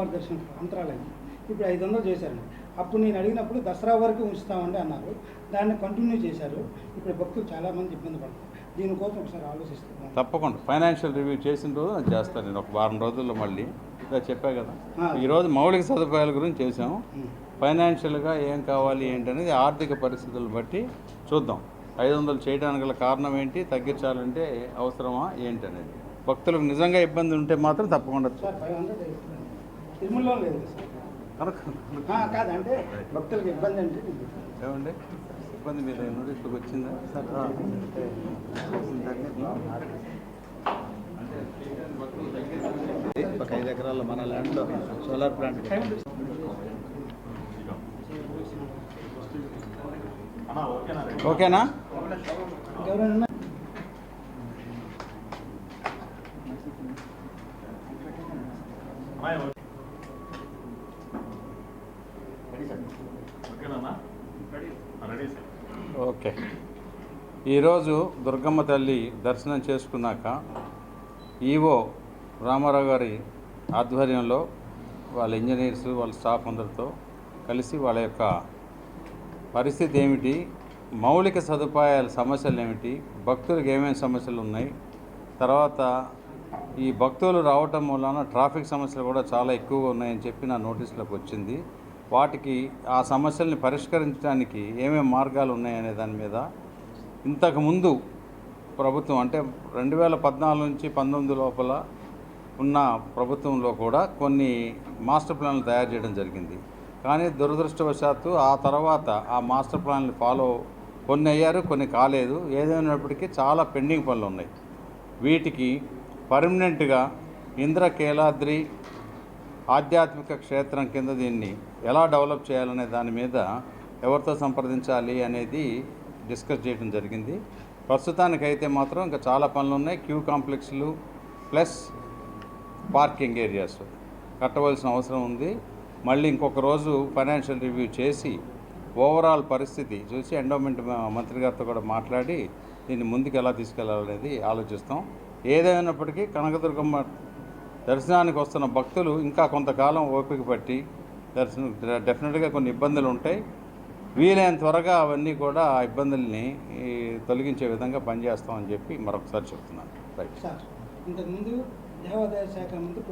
అమ్మవారి దర్శనం అంతరాలయం ఇప్పుడు 500 చేశారండి. అప్పుడు నేను అడిగినప్పుడు దసరా వరకు ఉంచుతామండి అన్నారు. దాన్ని కంటిన్యూ చేశారు. ఇప్పుడు భక్తులు చాలామంది ఇబ్బంది పడతారు. దీనికోసం ఒకసారి ఆలోచిస్తున్నాను. తప్పకుండా ఫైనాన్షియల్ రివ్యూ చేసిన రోజు అది చేస్తాను నేను. ఒక వారం రోజుల్లో మళ్ళీ ఇలా చెప్పా కదా. ఈరోజు మౌలిక సదుపాయాల గురించి చేసాము. ఫైనాన్షియల్గా ఏం కావాలి ఏంటనేది ఆర్థిక పరిస్థితులను బట్టి చూద్దాం. 500 చేయడానికి గల కారణం ఏంటి, తగ్గించాలంటే అవసరమా ఏంటి అనేది. భక్తులకు నిజంగా ఇబ్బంది ఉంటే మాత్రం తప్పకుండా తిరుమలలో లేదు కాదంటే భక్తులకు ఇబ్బంది అంటే ఏమండి ఇబ్బంది మీద నోటీసులకు వచ్చిందా ఒక 5 ఎకరాల మన ల్యాండ్లో సోలార్ ప్లాంట్ ఓకేనా? ఎవరైనా ఓకే. ఈరోజు దుర్గమ్మ తల్లి దర్శనం చేసుకున్నాక ఈవో రామారావు గారి ఆధ్వర్యంలో వాళ్ళ ఇంజనీర్స్ వాళ్ళ స్టాఫ్ అందరితో కలిసి వాళ్ళ యొక్క పరిస్థితి ఏమిటి, మౌలిక సదుపాయాల సమస్యలు ఏమిటి, భక్తులకు ఏమేమి సమస్యలు ఉన్నాయి, తర్వాత ఈ భక్తులు రావటం వలన ట్రాఫిక్ సమస్యలు కూడా చాలా ఎక్కువగా ఉన్నాయని చెప్పి నా నోటీసులకు వచ్చింది. వాటికి ఆ సమస్యల్ని పరిష్కరించడానికి ఏమేమి మార్గాలు ఉన్నాయనే దాని మీద ఇంతకుముందు ప్రభుత్వం అంటే 2014 నుంచి 19 లోపల ఉన్న ప్రభుత్వంలో కూడా కొన్ని మాస్టర్ ప్లాన్లు తయారు చేయడం జరిగింది. కానీ దురదృష్టవశాత్తు ఆ తర్వాత ఆ మాస్టర్ ప్లాన్లు కొన్ని అయ్యారు, కొన్ని కాలేదు. ఏదైనప్పటికీ చాలా పెండింగ్ పనులు ఉన్నాయి. వీటికి పర్మనెంట్గా ఇంద్రకీలాద్రి ఆధ్యాత్మిక క్షేత్రం కింద దీన్ని ఎలా డెవలప్ చేయాలనే దాని మీద ఎవరితో సంప్రదించాలి అనేది డిస్కస్ చేయడం జరిగింది. ప్రస్తుతానికైతే మాత్రం ఇంకా చాలా పనులు ఉన్నాయి. క్యూ కాంప్లెక్స్లు ప్లస్ పార్కింగ్ ఏరియాస్ కట్టవలసిన అవసరం ఉంది. మళ్ళీ ఇంకొక రోజు ఫైనాన్షియల్ రివ్యూ చేసి ఓవరాల్ పరిస్థితి చూసి ఎండోమెంట్ మంత్రి గారితో కూడా మాట్లాడి దీన్ని ముందుకు ఎలా తీసుకెళ్లాలనేది ఆలోచిస్తాం. ఏదైనప్పటికీ కనకదుర్గమ్మ దర్శనానికి వస్తున్న భక్తులు ఇంకా కొంతకాలం ఓపిక పట్టి దర్శనం డెఫినెట్గా కొన్ని ఇబ్బందులు ఉంటాయి. వీలైన త్వరగా అవన్నీ కూడా ఆ ఇబ్బందుల్ని తొలగించే విధంగా పనిచేస్తామని చెప్పి మరొకసారి చెప్తున్నాను. రైట్ సార్, ఇంతకుముందు దేవాదాయ శాఖ ముందు